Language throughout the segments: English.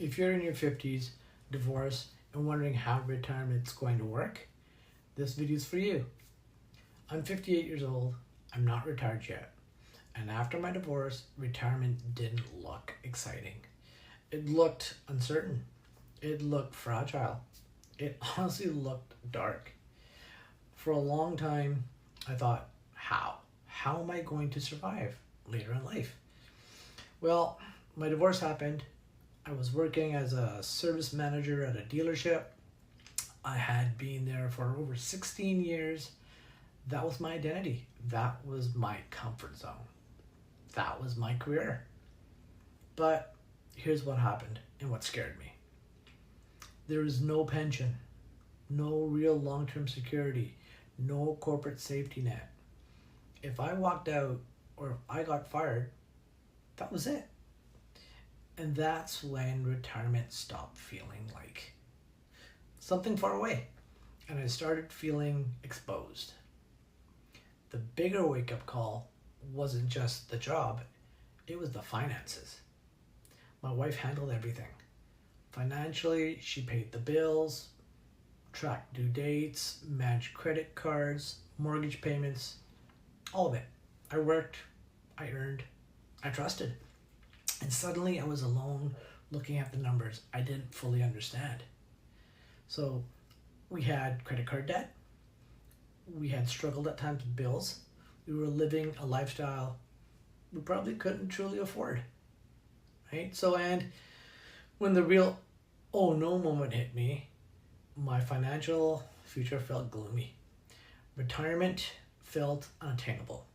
If you're in your 50s, divorced, and wondering how retirement's going to work, this video is for you. I'm 58 years old. I'm not retired yet. And after my divorce, retirement didn't look exciting. It looked uncertain. It looked fragile. It honestly looked dark. For a long time, I thought, how? How am I going to survive later in life? Well, my divorce happened. I was working as a service manager at a dealership. I had been there for over 16 years. That was my identity. That was my comfort zone. That was my career. But here's what happened and what scared me. There is no pension, no real long-term security, no corporate safety net. If I walked out or if I got fired, that was it. And that's when retirement stopped feeling like something far away. And I started feeling exposed. The bigger wake-up call wasn't just the job, it was the finances. My wife handled everything. Financially, she paid the bills, tracked due dates, managed credit cards, mortgage payments, all of it. I worked, I earned, I trusted. And suddenly I was alone looking at the numbers I didn't fully understand. So we had credit card debt. We had struggled at times with bills. We were living a lifestyle we probably couldn't truly afford. Right? So, and when the real oh no moment hit me, my financial future felt gloomy. Retirement felt unattainable.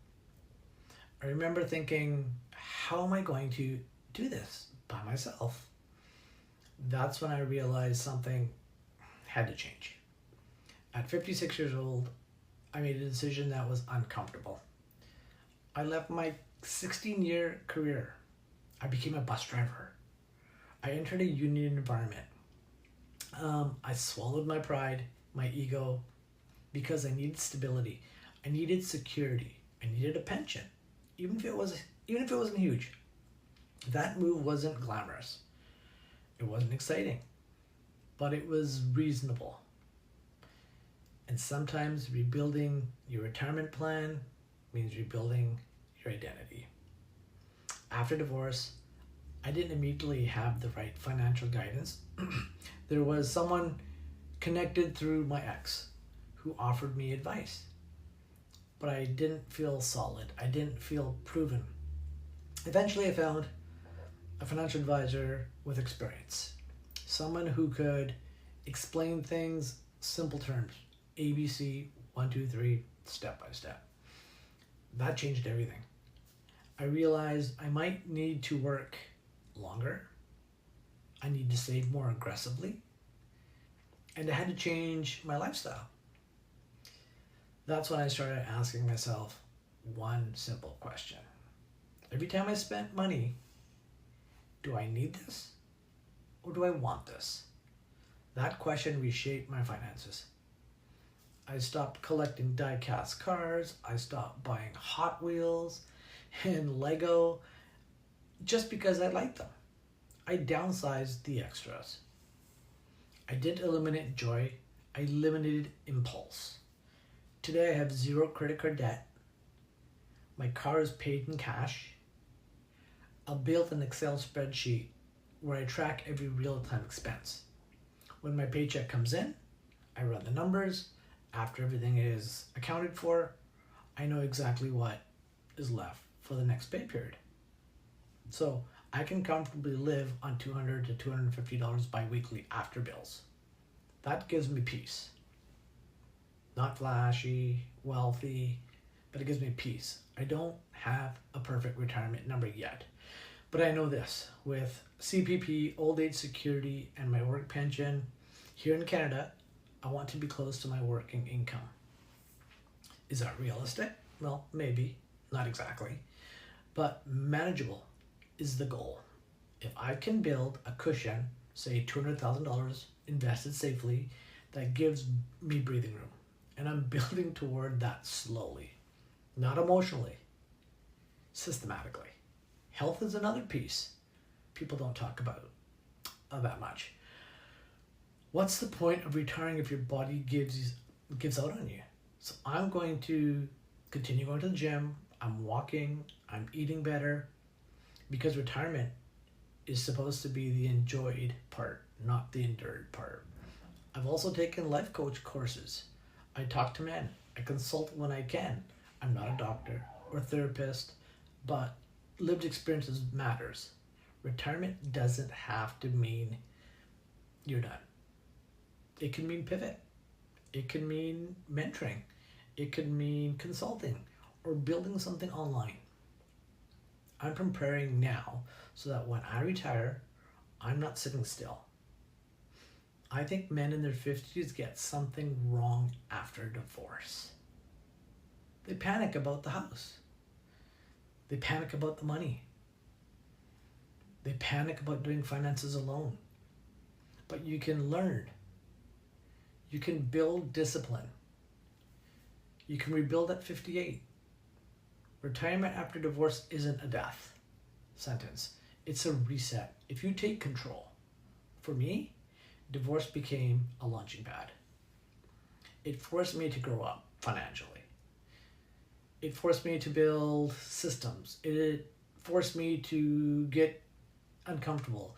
I remember thinking, how am I going to do this by myself? That's when I realized something had to change. At 56 years old, I made a decision that was uncomfortable. I left my 16-year career. I became a bus driver. I entered a union environment. I swallowed my pride, my ego, because I needed stability. I needed security. I needed a pension, even if it wasn't huge. That move wasn't glamorous. It wasn't exciting, but it was reasonable. And sometimes rebuilding your retirement plan means rebuilding your identity. After divorce, I didn't immediately have the right financial guidance. There was someone connected through my ex who offered me advice, but I didn't feel solid. I didn't feel proven. Eventually, I found a financial advisor with experience, someone who could explain things simple terms, ABC, 1, 2, 3, step by step. That changed everything. I realized I might need to work longer. I need to save more aggressively. And I had to change my lifestyle. That's when I started asking myself one simple question. Every time I spent money, do I need this or do I want this? That question reshaped my finances. I stopped collecting die-cast cars. I stopped buying Hot Wheels and Lego just because I liked them. I downsized the extras. I didn't eliminate joy. I eliminated impulse. Today I have 0 credit card debt. My car is paid in cash. I built an Excel spreadsheet where I track every real-time expense. When my paycheck comes in, I run the numbers. After everything is accounted for, I know exactly what is left for the next pay period. So I can comfortably live on $200 to $250 bi-weekly after bills. That gives me peace. Not flashy, wealthy, but it gives me peace. I don't have a perfect retirement number yet, but I know this. With CPP, old age security, and my work pension here in Canada, I want to be close to my working income. Is that realistic? Well, maybe, not exactly, but manageable is the goal. If I can build a cushion, say $200,000 invested safely, that gives me breathing room. And I'm building toward that slowly, not emotionally, systematically. Health is another piece people don't talk about. that much. What's the point of retiring if your body gives out on you? So I'm going to continue going to the gym. I'm walking. I'm eating better, because retirement is supposed to be the enjoyed part, not the endured part. I've also taken life coach courses. I talk to men. I consult when I can. I'm not a doctor or therapist, but lived experiences matters. Retirement doesn't have to mean you're done. It can mean pivot. It can mean mentoring. It can mean consulting or building something online. I'm preparing now so that when I retire, I'm not sitting still. I think men in their 50s get something wrong after divorce. They panic about the house. They panic about the money. They panic about doing finances alone. But you can learn. You can build discipline. You can rebuild at 58. Retirement after divorce isn't a death sentence. It's a reset. If you take control. For me, divorce became a launching pad. It forced me to grow up financially. It forced me to build systems. It forced me to get uncomfortable.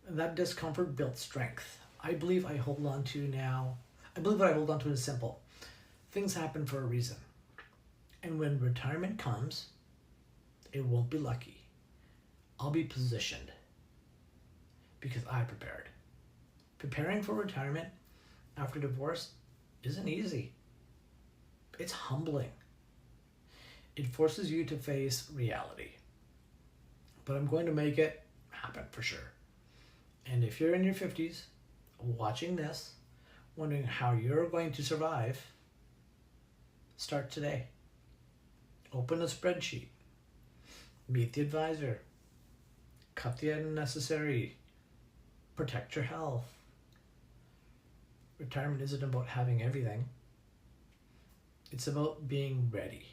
And that discomfort built strength. I believe what I hold on to is simple. Things happen for a reason. And when retirement comes, it won't be lucky. I'll be positioned because I prepared. Preparing for retirement after divorce isn't easy. It's humbling. It forces you to face reality. But I'm going to make it happen for sure. And if you're in your 50s, watching this, wondering how you're going to survive, start today. Open a spreadsheet. Meet the advisor. Cut the unnecessary. Protect your health. Retirement isn't about having everything. It's about being ready.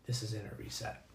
This is Inner Reset.